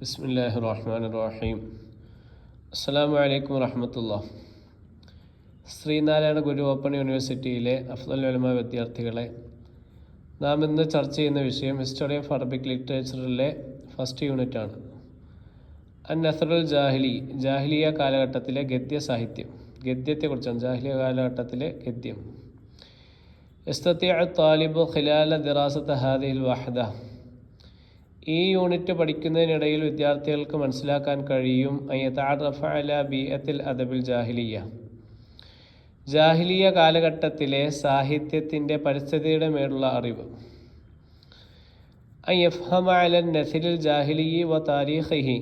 ബിസ്മില്ലാഹിർ റഹ്മാനിർ റഹീം. അസ്സലാമു അലൈക്കും വറഹ്മത്തുള്ളാഹി. ശ്രീനാരായണ ഗുരു ഓപ്പൺ യൂണിവേഴ്സിറ്റിയിലെ അഫ്ളൽ ഉലമ വിദ്യാർത്ഥികളെ, നാം ഇന്ന് ചർച്ച ചെയ്യുന്ന വിഷയം ഹിസ്റ്ററി ഓഫ് അറബിക് ലിറ്ററേച്ചറിലെ ഫസ്റ്റ് യൂണിറ്റാണ്. അൻ-നസ്റുൽ ജാഹിലി, ജാഹിലിയ കാലഘട്ടത്തിലെ ഗദ്യ സാഹിത്യം. ഗദ്യത്തെക്കുറിച്ചാണ്, ജാഹിലിയ കാലഘട്ടത്തിലെ ഗദ്യം. യസ്തതിഉ താലിബു ഖിലാല ദിറാസത ഹാദിഹിൽ വഹദ, ഈ യൂണിറ്റ് പഠിക്കുന്നതിനിടയിൽ വിദ്യാർത്ഥികൾക്ക് മനസ്സിലാക്കാൻ കഴിയും അയതഅറഫ അലാ ബിഅത്തിൽ അദബിൽ ജാഹിലിയ, ജാഹിലിയ കാലഘട്ടത്തിലെ സാഹിത്യത്തിൻ്റെ പരിസ്ഥിതിയുടെ മേലുള്ള അറിവ്. അയഫ്ഹമ അലൻ നസ്രിൽ ജാഹിലി വ താരീഖിഹി,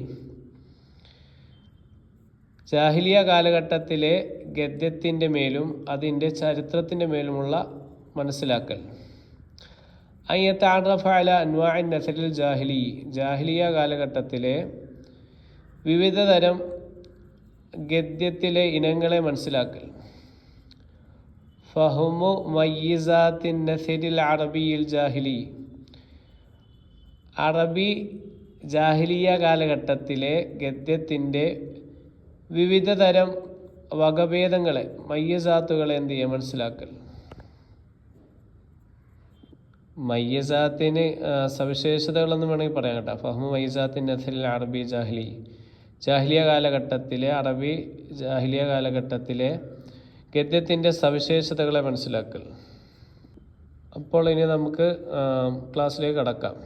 ജാഹിലിയ കാലഘട്ടത്തിലെ ഗദ്യത്തിൻ്റെ മേലും അതിൻ്റെ ചരിത്രത്തിൻ്റെ മേലുമുള്ള മനസ്സിലാക്കൽ. അയ്യതഅറഫ അല അൻവാഇൻ നസ്രിൽ ജാഹിലി, ജാഹിലിയ കാലഘട്ടത്തിലെ വിവിധ തരം ഗദ്യത്തിലെ ഇനങ്ങളെ മനസ്സിലാക്കൽ. ഫഹ്മു മയ്യിസാത്തിൻ നസ്രിൽ അറബിയിൽ ജാഹിലി, അറബി ജാഹിലിയ കാലഘട്ടത്തിലെ ഗദ്യത്തിൻ്റെ വിവിധ തരം വകഭേദങ്ങളെ, മയ്യിസാത്തുകളെ എന്ത് ചെയ്യുക, മനസ്സിലാക്കൽ. മയ്യസാത്തിന് സവിശേഷതകളെന്ന് വേണമെങ്കിൽ പറയാം കേട്ടോ. ഫഹ്മു മയ്യസാത്തിൻ നസ്രിൽ അറബി ജാഹിലി, ജാഹിലിയ കാലഘട്ടത്തിലെ അറബി ജാഹിലിയ കാലഘട്ടത്തിലെ ഗദ്യത്തിൻ്റെ സവിശേഷതകളെ മനസ്സിലാക്കൽ. അപ്പോൾ ഇനി നമുക്ക് ക്ലാസ്സിലേക്ക് കടക്കാം.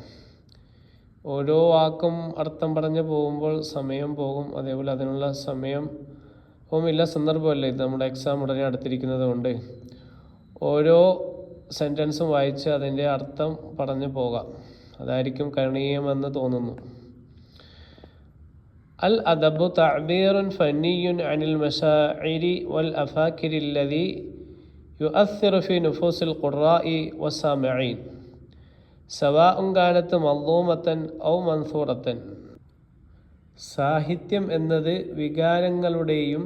ഓരോ വാക്കും അർത്ഥം പറഞ്ഞ് പോകുമ്പോൾ സമയം പോകും. അതേപോലെ അതിനുള്ള സമയവും ഇല്ല, സന്ദർഭമല്ല. ഇത് നമ്മുടെ എക്സാം ഉടനെ അടുത്തിരിക്കുന്നത് കൊണ്ട് ഓരോ സെൻറ്റൻസും വായിച്ച് അതിൻ്റെ അർത്ഥം പറഞ്ഞു പോകാം. അതായിരിക്കും കരണീയമെന്ന് തോന്നുന്നു. അൽ അദബു തഅബീറുൻ ഫന്നിയുൻ അനിൽ മശാഇരി വൽ അഫാകിരി അല്ലദി യുഅസ്സിറു ഫി നുഫൂസിൽ ഖുറാഇ വസ്സാമിഈൻ സവാഉൻ കാനത് മദ്ലൂമതൻ ഔ മൻസൂറതൻ. സാഹിത്യം എന്നത് വികാരങ്ങളുടെയും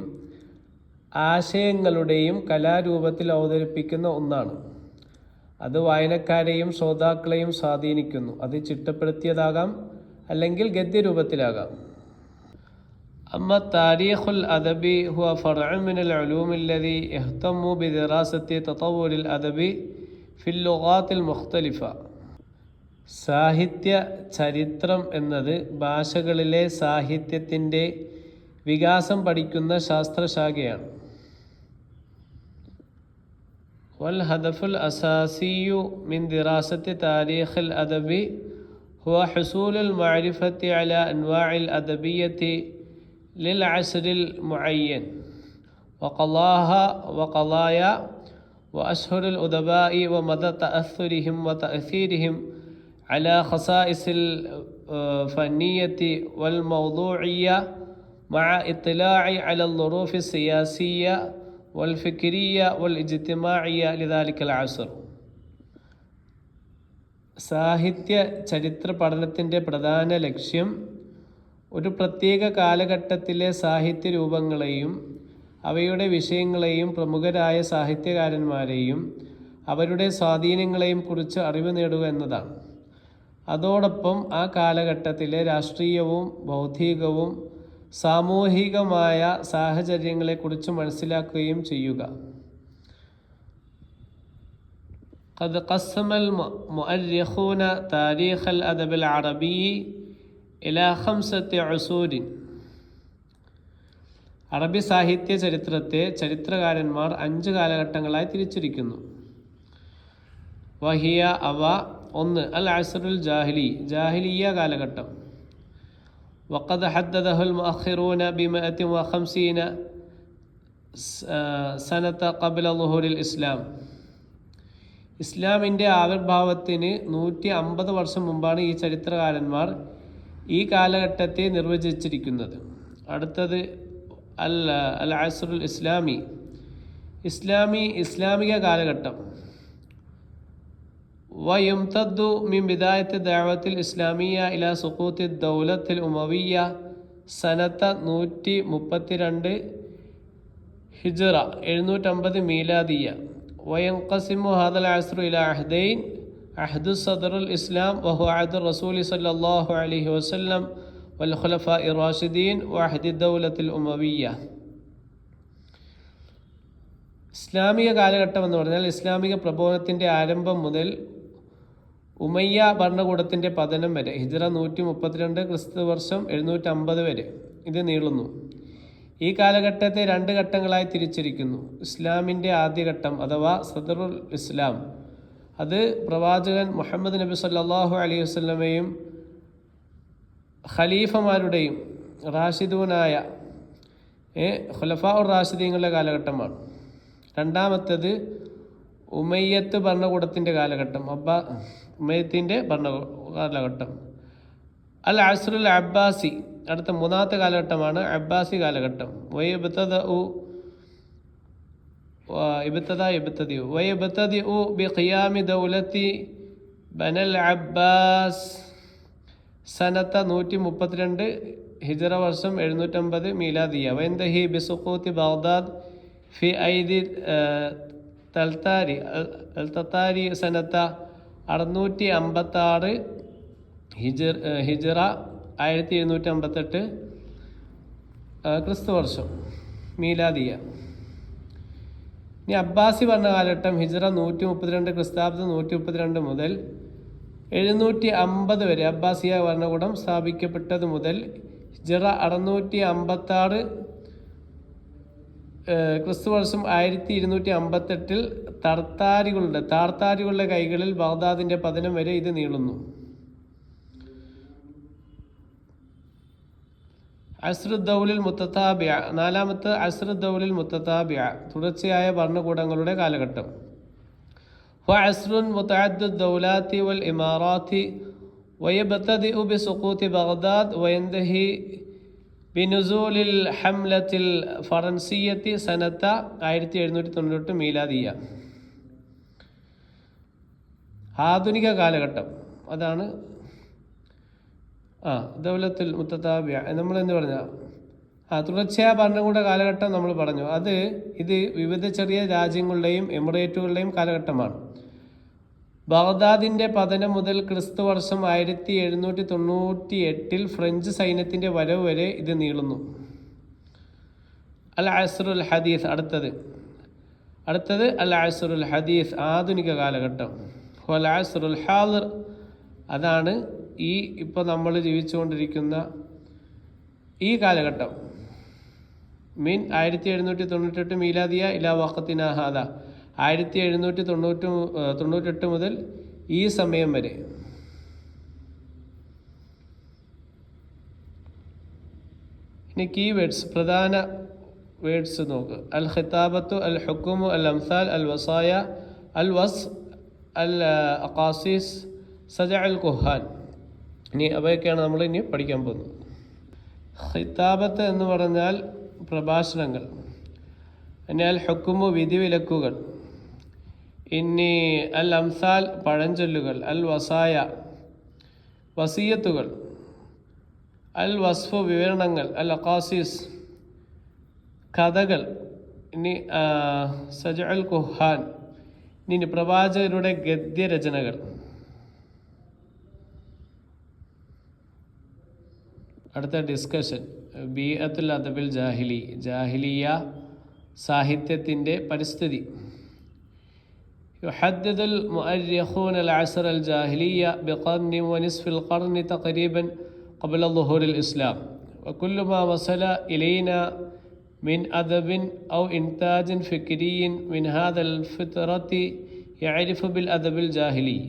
ആശയങ്ങളുടെയും കലാരൂപത്തിൽ അവതരിപ്പിക്കുന്ന ഒന്നാണ്. അത് വായനക്കാരെയും ശ്രോതാക്കളെയും സ്വാധീനിക്കുന്നു. അത് ചിട്ടപ്പെടുത്തിയതാകാം, അല്ലെങ്കിൽ ഗദ്യരൂപത്തിലാകാം. അമ്മ താരീഖുൽ അദബി ഹുവ ഫർഉ മിനൽ ഉലൂമി അല്ലദി യഹ്തമു ബിദിറാസത്തി തതവ്വുരിൽ അദബി ഫിൽ ലുഗാത്തിൽ മുഖ്തലിഫ. സാഹിത്യ ചരിത്രം എന്നത് ഭാഷകളിലെ സാഹിത്യത്തിൻ്റെ വികാസം പഠിക്കുന്ന ശാസ്ത്രശാഖയാണ്. والهدف الأساسي من دراسة تاريخ الأدب هو حصول المعرفة على أنواع الأدبية للعصر المعين وقضايا وأشهر الأدباء ومدى تأثرهم وتأثيرهم على خصائص الفنية والموضوعية مع اطلاع على الظروف السياسية والفكرية والاجتماعية لذلك العصر. സാഹിത്യ ചരിത്ര പഠനത്തിൻ്റെ പ്രധാന ലക്ഷ്യം ഒരു പ്രത്യേക കാലഘട്ടത്തിലെ സാഹിത്യ രൂപങ്ങളെയും അവയുടെ വിഷയങ്ങളെയും പ്രമുഖരായ സാഹിത്യകാരന്മാരെയും അവരുടെ സ്വാധീനങ്ങളെയും കുറിച്ച് അറിവ് നേടുക എന്നതാണ്. അതോടൊപ്പം ആ കാലഘട്ടത്തിലെ രാഷ്ട്രീയവും ബൗദ്ധികവും സാമൂഹികമായ സാഹചര്യങ്ങളെക്കുറിച്ച് മനസ്സിലാക്കുകയും ചെയ്യുക. قد قسم المؤرخون تاريخ الأدب العربي إلى 5 عصور. അറബി സാഹിത്യ ചരിത്രത്തെ ചരിത്രകാരന്മാർ 5 കാലഘട്ടങ്ങളായി തിരിച്ചിരിക്കുന്നു. വഹിയ, അവ: 1. അൽ അസ്റുൽ ജാഹിലി, ജാഹിലിയ കാലഘട്ടം. وقد حدده المؤخرون ب150 سنة قبل ظهور الإسلام. ഇസ്ലാമിൻ്റെ ആവിർഭാവത്തിന് 150 വർഷം മുമ്പാണ് ഈ ചരിത്രകാരന്മാർ ഈ കാലഘട്ടത്തെ നിർവചിച്ചിരിക്കുന്നത്. അടുത്തത് അൽ അസ്റുൽ ഇസ്ലാമി, ഇസ്ലാമിക കാലഘട്ടം. ويمتد من بداية الدعوة الإسلامية إلى سقوط الدولة الأموية سنة 132 ഹിജ്റ 750 മീലാദിയ. وينقسم هذا العصر إلى عهدين: عهد الصدر الإسلام وهو عهد الرسول صلى الله عليه وسلم വൽ ഖുലഫാഇർ റാഷിദീൻ വഅഹ്ദി ദൗലത്തിൽ ഉമവിയ്യ. ഇസ്ലാമിക കാലഘട്ടം എന്ന് പറഞ്ഞാൽ ഇസ്ലാമിക പ്രബോധനത്തിൻ്റെ ആരംഭം മുതൽ ഉമയ്യ ഭരണകൂടത്തിൻ്റെ പതനം വരെ ഹിജ്റ 132 ക്രിസ്തുവർഷം 750 വരെ ഇത് നീളുന്നു. ഈ കാലഘട്ടത്തെ 2 ഘട്ടങ്ങളായി തിരിച്ചിരിക്കുന്നു. ഇസ്ലാമിൻ്റെ ആദ്യഘട്ടം അഥവാ സദറുൽ ഇസ്ലാം, അത് പ്രവാചകൻ മുഹമ്മദ് നബി സല്ലല്ലാഹു അലൈഹി വസല്ലമയും ഖലീഫമാരുടെയും റാഷിദൂനായ ഖുലഫാഉർ റാഷിദീങ്ങളുടെ കാലഘട്ടമാണ്. രണ്ടാമത്തേത് ഉമയ്യത്ത് ഭരണകൂടത്തിൻ്റെ കാലഘട്ടം, ഉമയ്യത്തിൻ്റെ കാലഘട്ടം. അൽ അസ്റുൽ അബ്ബാസി, അടുത്ത മൂന്നാമത്തെ കാലഘട്ടമാണ് അബ്ബാസി കാലഘട്ടം. ബിഖിയാമി ദൗലത്തി ബനൽ അബ്ബാസ് സനത്ത 132 ഹിജ്റ വർഷം 750 മീലാദിയ. വയന്തഹി ബിസുഖൂത്തി ബഗ്ദാദ് ഫി ഐദി തൽത്താരി സനത്ത 656 ഹിജ്റ 1758 ക്രിസ്തു വർഷം മീലാദിയ. ഇനി അബ്ബാസി ഭരണകാലഘട്ടം ഹിജ്റ 132 ക്രിസ്താബ്ദം 132 മുതൽ 750 വരെ. അബ്ബാസിയ ഭരണകൂടം സ്ഥാപിക്കപ്പെട്ടത് മുതൽ ഹിജ്റ 656 ക്രിസ്തുവർഷം 1258 താർത്താരികളുടെ കൈകളിൽ ബഗ്ദാദിന്റെ പതനം വരെ ഇത് നീളുന്നു. അസ്റുദ്ദൗലിൽ മുത്തതാബിഅ, നാലാമത്തെ അസ്റുദ്ദൗലിൽ മുത്തതാബിഅ, തുടർച്ചയായ ഭരണകൂടങ്ങളുടെ കാലഘട്ടം. വഅസ്റുൻ മുതഅദ്ദിദ് ദൗലാത്തി വൽ ഇമാറാത്തി വയബ്തദിഉ ബിസുഖൂത്തി ബഗ്ദാദ് വയന്തഹി ബിനുസൂലിൽ ഹംലത്തിൽ ഫറൻസിയത്തി സനത്ത 1798 മീലാദിയ. ആധുനിക കാലഘട്ടം അതാണ് ദൗലത്തുൽ മുത്തതാബിഅ. നമ്മൾ എന്ത് പറഞ്ഞ തുടർച്ചയായ ഭരണകൂട കാലഘട്ടം നമ്മൾ പറഞ്ഞു. ഇത് വിവിധ ചെറിയ രാജ്യങ്ങളുടെയും എമിറേറ്റുകളുടെയും കാലഘട്ടമാണ്. ബഗ്ദാദിന്റെ പതനം മുതൽ ക്രിസ്തു വർഷം 1798 ഫ്രഞ്ച് സൈന്യത്തിന്റെ വരവ് വരെ ഇത് നീളുന്നു. അൽ അസ്റുൽ ഹദീസ്, അടുത്തത് അൽ അസ്റുൽ ഹദീസ്, ആധുനിക കാലഘട്ടം. അൽ അസ്റുൽ ഹാദിർ, അതാണ് ഇപ്പോൾ നമ്മൾ ജീവിച്ചുകൊണ്ടിരിക്കുന്ന ഈ കാലഘട്ടം. മീൻ 1798 മീലാദിയ ഇലാ വഖത്തിന ഹാദ, 1798 മുതൽ ഈ സമയം വരെ. ഇനി കീവേഡ്സ്, പ്രധാന വേഡ്സ് നോക്ക്. അൽ ഖിതാബത്തു, അൽ ഹുക്കുമു, അൽ അംസാൽ, അൽ വസായ, അൽ വസ്, അൽ അഖാസിസ്, സജ അൽ കുഹാൻ. ഇനി അവയൊക്കെയാണ് നമ്മൾ ഇനി പഠിക്കാൻ പോകുന്നത്. ഖിതാബത്ത് എന്ന് പറഞ്ഞാൽ പ്രഭാഷണങ്ങൾ. ഇനി അൽ ഹുക്കുമു വിധിവിലക്കുകൾ. ഇനി അൽ അംസാൽ പഴഞ്ചൊല്ലുകൾ. അൽ വസായ വസിയത്തുകൾ. അൽ വസ്ഫു വിവരണങ്ങൾ. അൽ അഖാസിസ് കഥകൾ. ഇനി സജ അൽ കുഹാൻ, ഇനി പ്രവാചകരുടെ ഗദ്യരചനകൾ. അടുത്ത ഡിസ്കഷൻ, ബിഅത്തുൽ അദബിൽ ജാഹിലി, ജാഹിലിയ സാഹിത്യത്തിൻ്റെ പരിസ്ഥിതി. يحدد المؤرخون العصر الجاهلية بقرن ونصف القرن تقريبا قبل ظهور الإسلام، وكل ما وصل إلينا من أدب أو إنتاج فكري من هذا الفترة يعرف بالأدب الجاهلي.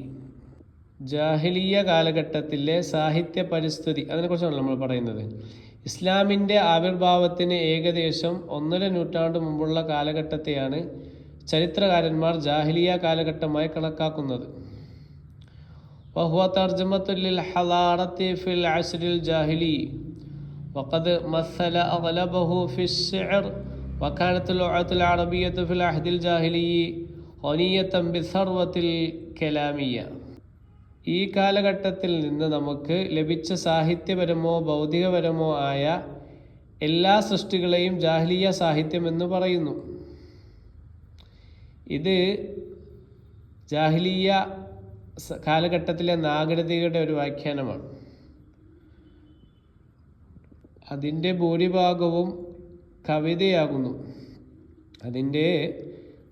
ജാഹിലിയ കാലഘട്ടത്തിലെ സാഹിത്യ പരിസ്ഥിതി, അതിനെക്കുറിച്ചാണ് നമ്മൾ പറയുന്നത്. ഇസ്ലാമിൻ്റെ ആവിർഭാവത്തിന് ഏകദേശം 1.5 നൂറ്റാണ്ട് മുമ്പുള്ള കാലഘട്ടത്തെയാണ് ചരിത്രകാരന്മാർ ജാഹിലിയ കാലഘട്ടമായി കണക്കാക്കുന്നത്. വഹുവ തർജമത്തുൽ ലിൽ ഹളാറത്തി ഫിൽ അസ്രിൽ ജാഹിലി വഖദ് മസല അഗ്ലബഹു ഫിശ് ശിഅർ വകാനത്തുൽ ലുഅത്തുൽ അറബിയ്യത്തു ഫിൽ അഹ്ദിൽ ജാഹിലി ഖനിയതൻ ബിസർവത്തിൽ കലാമിയ. ഈ കാലഘട്ടത്തിൽ നിന്ന് നമുക്ക് ലഭിച്ച സാഹിത്യപരമോ ഭൗതികപരമോ ആയ എല്ലാ സൃഷ്ടികളെയും ജാഹിലിയ സാഹിത്യം എന്ന് പറയുന്നു. ഇത് ജാഹിലിയ കാലഘട്ടത്തിലെ നാഗരികതയുടെ ഒരു വ്യാഖ്യാനമാണ്. അതിൻ്റെ ഭൂരിഭാഗവും കവിതയാകുന്നു. അതിൻ്റെ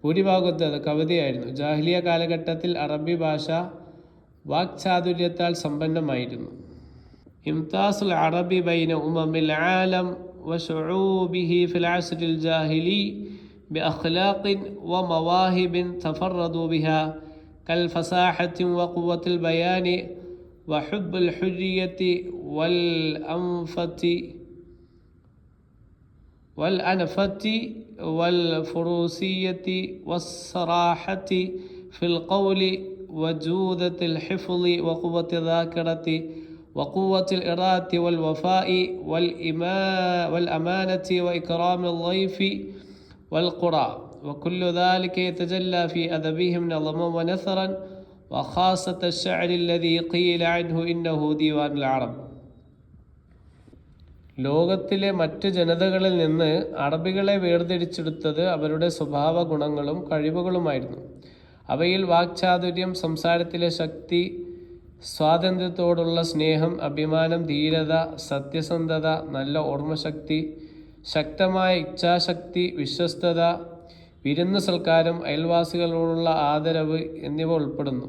ഭൂരിഭാഗത്ത് അത് കവിതയായിരുന്നു. ജാഹിലിയ കാലഘട്ടത്തിൽ അറബി ഭാഷ വാക്ചാതുര്യത്താൽ സമ്പന്നമായിരുന്നു. ഇംതാസുൽ അറബി ബൈന ഉമമിൽ ആലം വശുഊബിഹി ഫിൽ അസ്രിൽ ജാഹിലി ബിഅഖ്ലാഖിൻ വമവാഹിബിൻ തഫറദു ബിഹാ കൽഫസാഹത്തി വഖുവത്തിൽ ബയാനി വഹുബ്ബുൽ ഹുരിയത്തി والأنفة والفروسية والصراحة في القول وجودة الحفظ وقوة الذاكرة وقوة الإرادة والوفاء والأمانة وإكرام الضيف والقرى، وكل ذلك يتجلى في أدبهم نظما ونثرا، وخاصة الشعر الذي قيل عنه إنه ديوان العرب. ലോകത്തിലെ മറ്റ് ജനതകളിൽ നിന്ന് അറബികളെ വേർതിരിച്ചെടുത്തത് അവരുടെ സ്വഭാവ ഗുണങ്ങളും കഴിവുകളുമായിരുന്നു. അവയിൽ വാക്ചാതുര്യം, സംസാരത്തിലെ ശക്തി, സ്വാതന്ത്ര്യത്തോടുള്ള സ്നേഹം, അഭിമാനം, ധീരത, സത്യസന്ധത, നല്ല ഓർമ്മശക്തി, ശക്തമായ ഇച്ഛാശക്തി, വിശ്വസ്തത, വിരുന്ന് സൽക്കാരം, അയൽവാസികളോടുള്ള ആദരവ് എന്നിവ ഉൾപ്പെടുന്നു.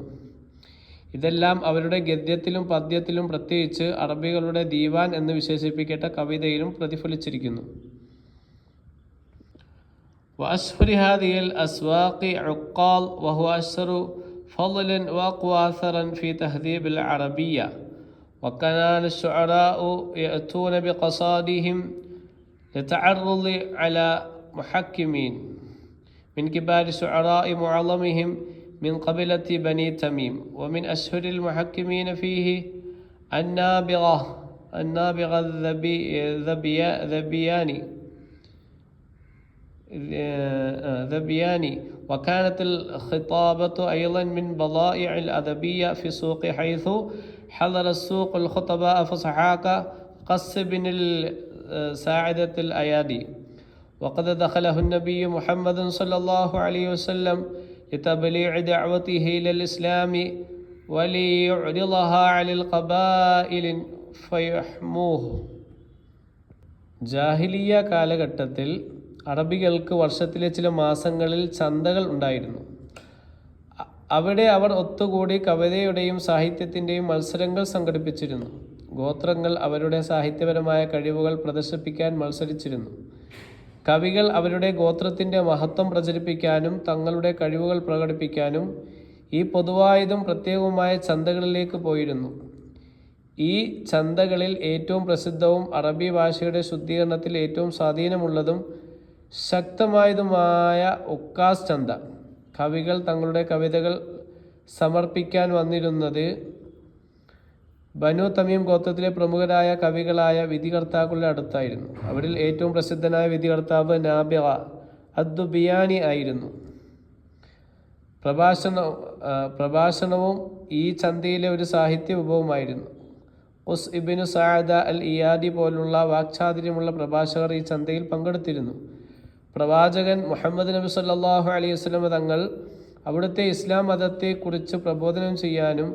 ഇതെല്ലാം അവരുടെ ഗദ്യത്തിലും പദ്യത്തിലും, പ്രത്യേകിച്ച് അറബികളുടെ ദീവാൻ എന്ന് വിശേഷിപ്പിക്കപ്പെട്ട കവിതയിലും പ്രതിഫലിച്ചിരിക്കുന്നു. وأشهر هذه الأسواق عقال وهو أشهر فضلا وأقوى أثرا في تهذيب العربية، وكان الشعراء يأتون بقصائدهم لتعرض على محكمين من كبار الشعراء معظمهم من قبيلة بني تميم. ومن أشهر المحكمين فيه النابغة ذبياني. وكانت الخطابة أيضا من بضائع الأدبية في السوق، حيث حضر السوق الخطباء فصحاك قص بن الساعدة الأيادي، وقد دخله النبي محمد صلى الله عليه وسلم لتبليغ دعوته إلى الإسلام وليعرضها على القبائل فيحموه. ജാഹിലിയ കാലഘട്ടത്തിൽ അറബികൾക്ക് വർഷത്തിലെ ചില മാസങ്ങളിൽ ചന്തകൾ ഉണ്ടായിരുന്നു. അവിടെ അവർ ഒത്തുകൂടി കവിതയുടെയും സാഹിത്യത്തിൻ്റെയും മത്സരങ്ങൾ സംഘടിപ്പിച്ചിരുന്നു. ഗോത്രങ്ങൾ അവരുടെ സാഹിത്യപരമായ കഴിവുകൾ പ്രദർശിപ്പിക്കാൻ മത്സരിച്ചിരുന്നു. കവികൾ അവരുടെ ഗോത്രത്തിൻ്റെ മഹത്വം പ്രചരിപ്പിക്കാനും തങ്ങളുടെ കഴിവുകൾ പ്രകടിപ്പിക്കാനും ഈ പൊതുവായതും പ്രത്യേകവുമായ ചന്തകളിലേക്ക് പോയിരുന്നു. ഈ ചന്തകളിൽ ഏറ്റവും പ്രസിദ്ധവും അറബി ഭാഷയുടെ ശുദ്ധീകരണത്തിൽ ഏറ്റവും സ്വാധീനമുള്ളതും ശക്തമായതുമായ ഉക്കാസ് ചന്ത. കവികൾ തങ്ങളുടെ കവിതകൾ സമർപ്പിക്കാൻ വന്നിരുന്നത് ബനു തമീം ഗോത്രത്തിലെ പ്രമുഖരായ കവികളായ വിധികർത്താക്കളുടെ അടുത്തായിരുന്നു. അവരിൽ ഏറ്റവും പ്രസിദ്ധനായ വിധികർത്താവ് നാബിഗ അദ്ദുബിയാനി ആയിരുന്നു. പ്രഭാഷണവും ഈ ചന്തയിലെ ഒരു സാഹിത്യ വിഭവമായിരുന്നു. ഖുസ് ഇബ്നു സഅദ അൽ ഇയാദി പോലുള്ള വാക്ചാതുര്യമുള്ള പ്രഭാഷകർ ഈ ചന്തയിൽ പങ്കെടുത്തിരുന്നു. പ്രവാചകൻ മുഹമ്മദ് നബി സല്ലല്ലാഹു അലൈഹി വസല്ലം തങ്ങൾ അവിടുത്തെ ഇസ്ലാം മതത്തെക്കുറിച്ച് പ്രബോധനം ചെയ്യാനും